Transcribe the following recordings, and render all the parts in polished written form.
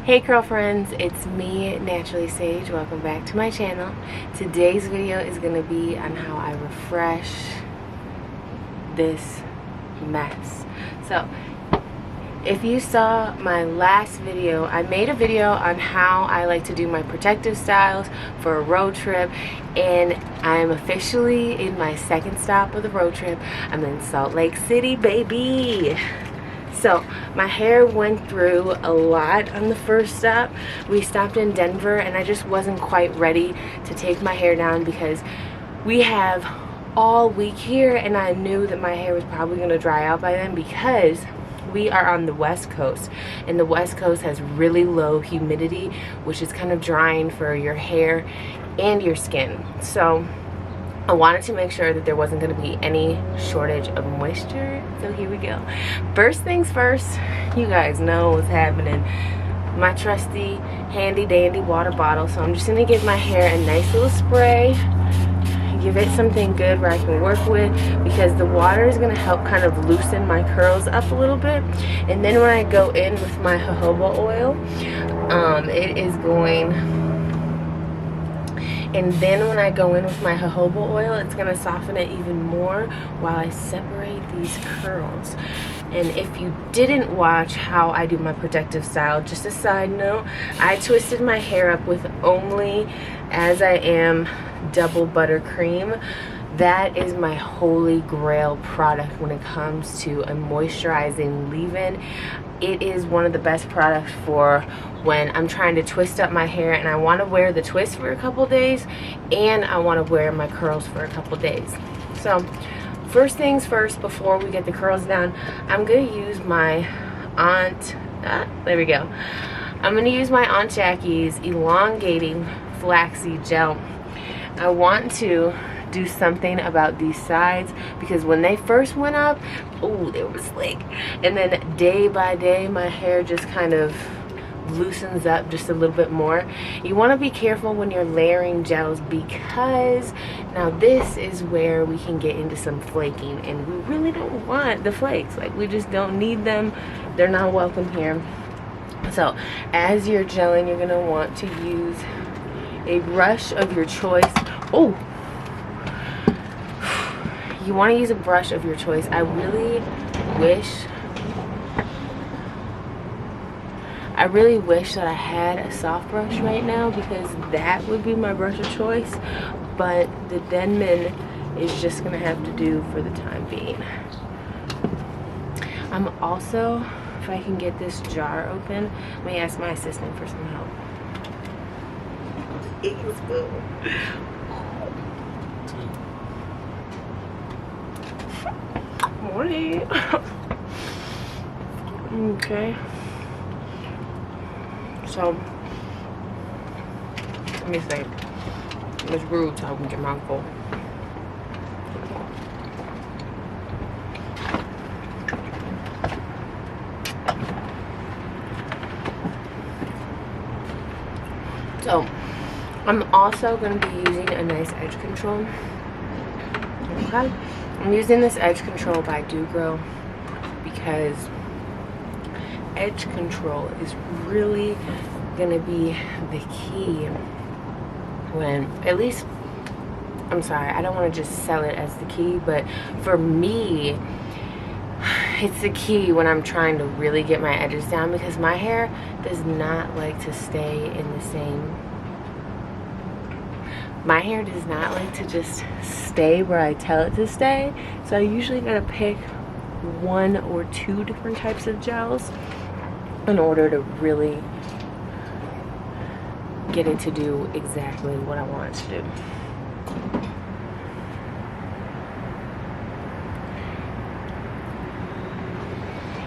Hey curl friends, it's me, Naturally Sage. Welcome back to my channel. Today's video is going to be on how I refresh this mess. So if you saw my last video, I made a video on how I like to do my protective styles for a road trip, and I'm officially in my second stop of the road trip. I'm in Salt Lake City, baby. So my hair went through a lot on the first stop. We stopped in Denver and I just wasn't quite ready to take my hair down because we have all week here, and I knew that my hair was probably going to dry out by then because we are on the West Coast, and the West Coast has really low humidity, which is kind of drying for your hair and your skin. So I wanted to make sure that there wasn't going to be any shortage of moisture. So here we go. First things first, you guys know what's happening. My trusty handy dandy water bottle. So I'm just going to give my hair a nice little spray. Give it something good where I can work with, because the water is going to help kind of loosen my curls up a little bit. And then when I go in with my jojoba oil, it is going... And then when I go in with my jojoba oil, it's going to soften it even more while I separate these curls. And if you didn't watch how I do my protective style, just a side note, I twisted my hair up with only As I Am double buttercream. That is my holy grail product when it comes to a moisturizing leave-in. It is one of the best products for when I'm trying to twist up my hair and I want to wear the twist for a couple days, and I want to wear my curls for a couple days. So first things first, before we get the curls down, I'm going to use my there we go. I'm going to use my Aunt Jackie's elongating flaxseed gel. I want to do something about these sides because when they first went up, oh, they were slick, and then day by day my hair just kind of loosens up just a little bit more. You want to be careful when you're layering gels, because now this is where we can get into some flaking, and we really don't want the flakes. Like, we just don't need them. They're not welcome here. So as you're gelling, you're going to want to use a brush of your choice. Oh, you want to use a brush of your choice. I really wish that I had a soft brush right now, because that would be my brush of choice, but the Denman is just gonna have to do for the time being. I'm also, if I can get this jar open, let me ask my assistant for some help. Morning. Okay. So, let me see. It's rude, so I can get my mouthful. So, I'm also going to be using a nice edge control. Okay. I'm using this edge control by Do Grow because edge control is really gonna be the key when, at least, I'm sorry, I don't want to just sell it as the key, but for me it's the key when I'm trying to really get my edges down, because my hair does not like to stay in the same, my hair does not like to just stay where I tell it to stay. So I usually gotta pick one or two different types of gels in order to really get it to do exactly what I want it to do.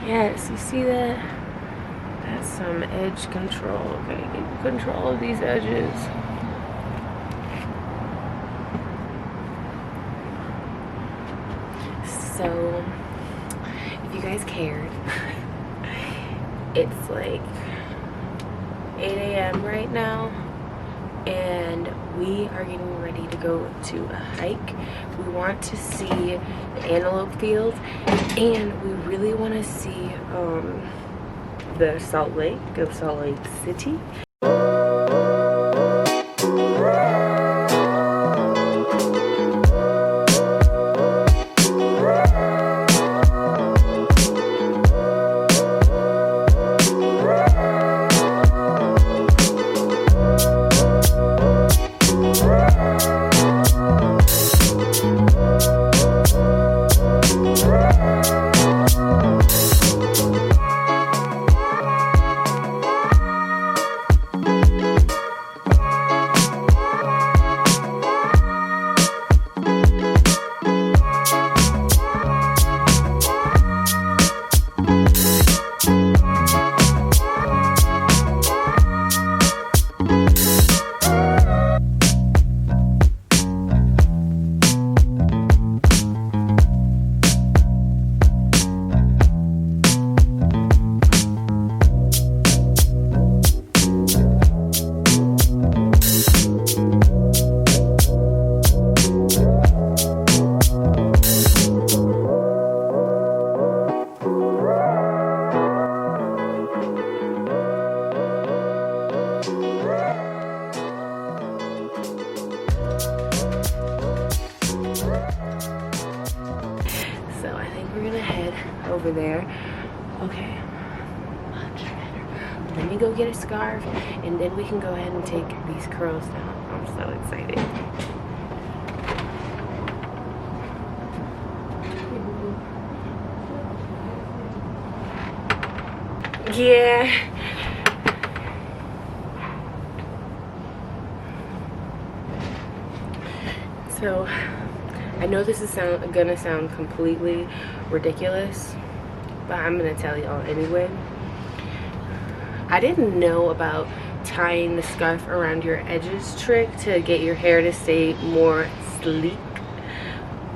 Yes, you see that? That's some edge control. Okay, get control of these edges. So, if you guys cared, it's like 8 a.m. right now, and we are getting ready to go to a hike. We want to see the antelope fields, and we really want to see the Salt Lake of Salt Lake City. So I think we're gonna head over there. Okay, much better. Let me go get a scarf and then we can go ahead and take these curls down. I'm so excited. Yeah. So I know this is gonna sound completely ridiculous, but I'm gonna tell y'all anyway. I didn't know about tying the scarf around your edges trick to get your hair to stay more sleek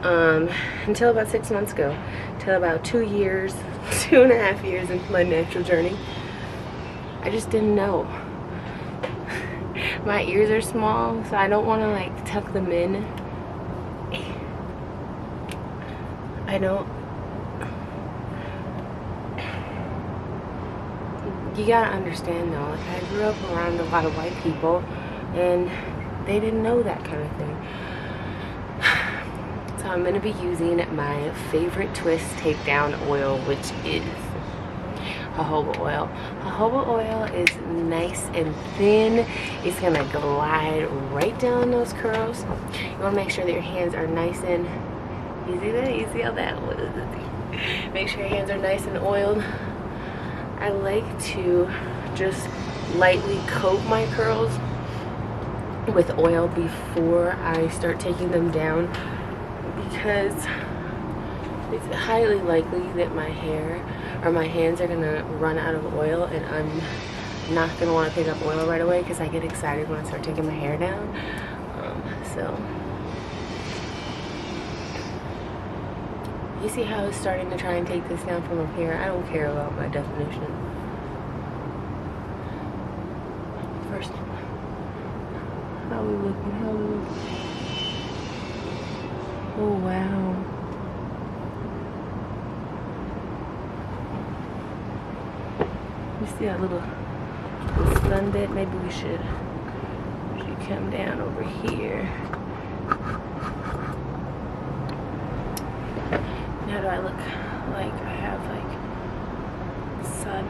until about 6 months ago. Till about 2 years, 2.5 years into my natural journey. I just didn't know. My ears are small, so I don't want to like tuck them in. I don't. You gotta understand though, like I grew up around a lot of white people and they didn't know that kind of thing. So I'm gonna be using my favorite twist takedown oil, which is jojoba oil. Jojoba oil is nice and thin. It's gonna glide right down those curls. You wanna make sure that your hands are nice and you see how that was? Make sure your hands are nice and oiled. I like to just lightly coat my curls with oil before I start taking them down, because it's highly likely that my hair or my hands are gonna run out of oil, and I'm not gonna want to pick up oil right away because I get excited when I start taking my hair down. So you see how I was starting to try and take this down from up here? I don't care about my definition. First, how are we looking? How are we looking? Oh, wow. You see that little sun bit? Maybe we should come down over here. How do I look like I have like sun?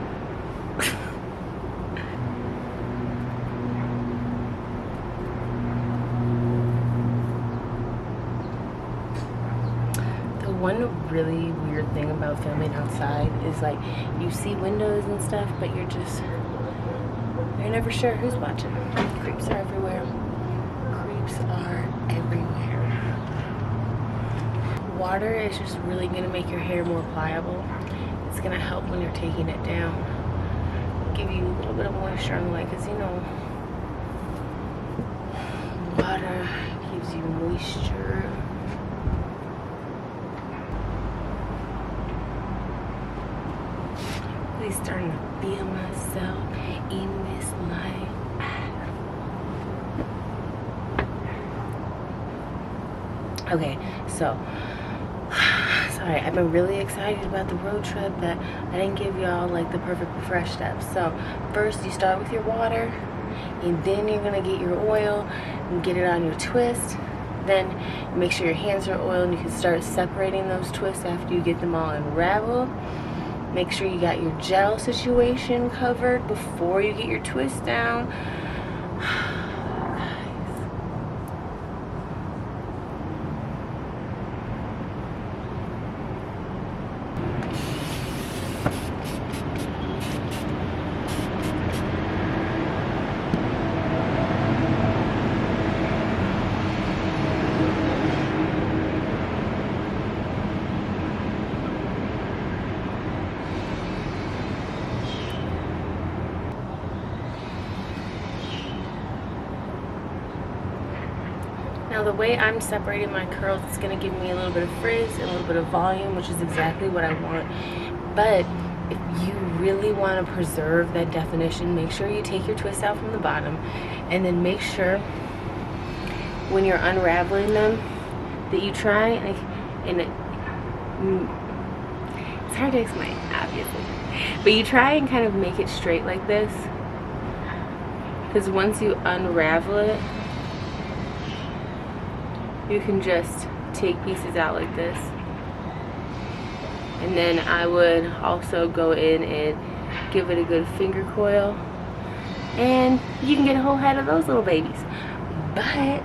The one really weird thing about filming outside is like you see windows and stuff, but you're never sure who's watching. Creeps are everywhere. Creeps are everywhere. Water is just really going to make your hair more pliable. It's going to help when you're taking it down. Give you a little bit of moisture on the way, because you know, water gives you moisture. Really starting to feel myself in this light. Okay, so sorry, I've been really excited about the road trip that I didn't give y'all like the perfect refresh steps. So first you start with your water, and then you're gonna get your oil and get it on your twist. Then make sure your hands are oiled and you can start separating those twists after you get them all unraveled. Make sure you got your gel situation covered before you get your twist down. Now the way I'm separating my curls, it's going to give me a little bit of frizz and a little bit of volume, which is exactly what I want. But if you really want to preserve that definition, make sure you take your twist out from the bottom, and then make sure when you're unraveling them that you try and it's hard to explain, obviously, but you try and kind of make it straight like this, because once you unravel it, you can just take pieces out like this. And then I would also go in and give it a good finger coil, and you can get a whole head of those little babies. But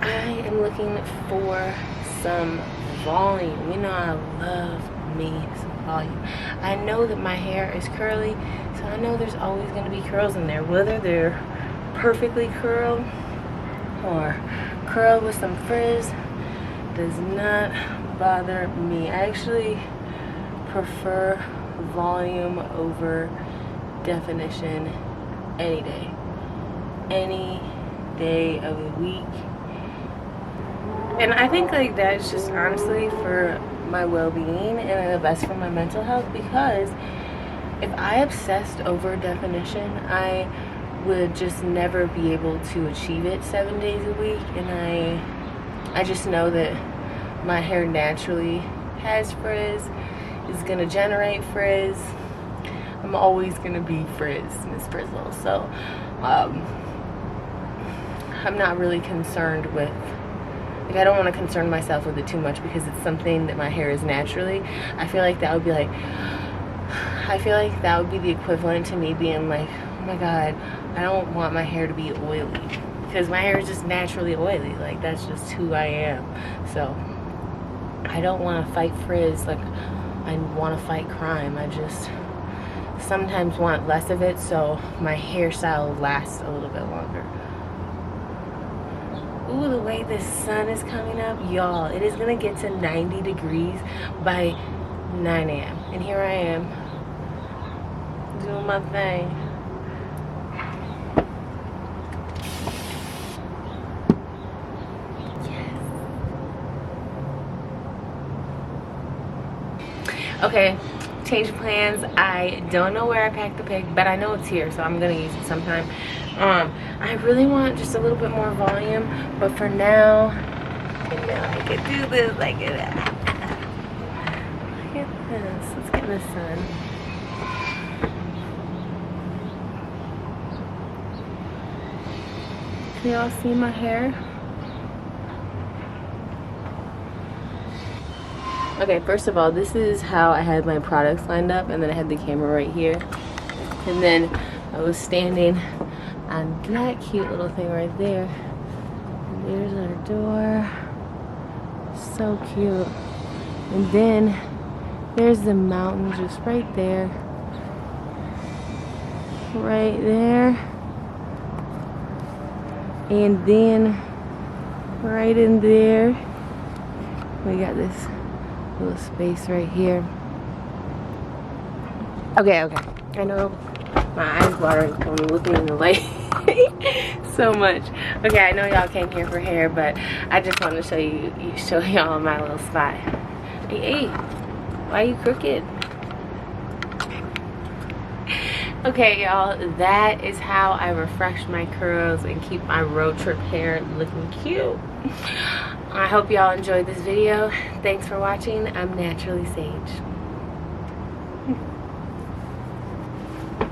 I am looking for some volume. You know, I love me some volume. I know that my hair is curly, so I know there's always going to be curls in there, whether they're perfectly curled or curled with some frizz. Does not bother me. I actually prefer volume over definition any day of the week. And I think like that's just honestly for my well-being and the best for my mental health, because if I obsessed over definition, I would just never be able to achieve it 7 days a week. And I just know that my hair naturally has frizz, is gonna generate frizz. I'm always gonna be frizz, Miss Frizzle. So I'm not really concerned with, like, I don't want to concern myself with it too much, because it's something that my hair is naturally. I feel like that would be the equivalent to me being like, oh my god, I don't want my hair to be oily, because my hair is just naturally oily. Like, that's just who I am. So I don't want to fight frizz like I want to fight crime. I just sometimes want less of it so my hairstyle lasts a little bit longer. Ooh, the way the sun is coming up, y'all, it is gonna get to 90 degrees by 9 a.m. and here I am doing my thing. Okay, change of plans. I don't know where I packed the pig, but I know it's here, so I'm gonna use it sometime. I really want just a little bit more volume, but for now, you know, I can do this. Like, look at this. Let's get in the sun. Can y'all see my hair? Okay, first of all, this is how I had my products lined up, and then I had the camera right here, and then I was standing on that cute little thing right there. And there's our door, so cute. And then there's the mountain just right there, and then right in there we got this little space right here. Okay, I know my eyes watering from looking in the light so much. Okay, I know y'all came here for hair, but I just want to show y'all my little spot. Hey, why are you crooked? Okay, y'all, that is how I refresh my curls and keep my road trip hair looking cute. I hope y'all enjoyed this video. Thanks for watching. I'm Naturally Sage.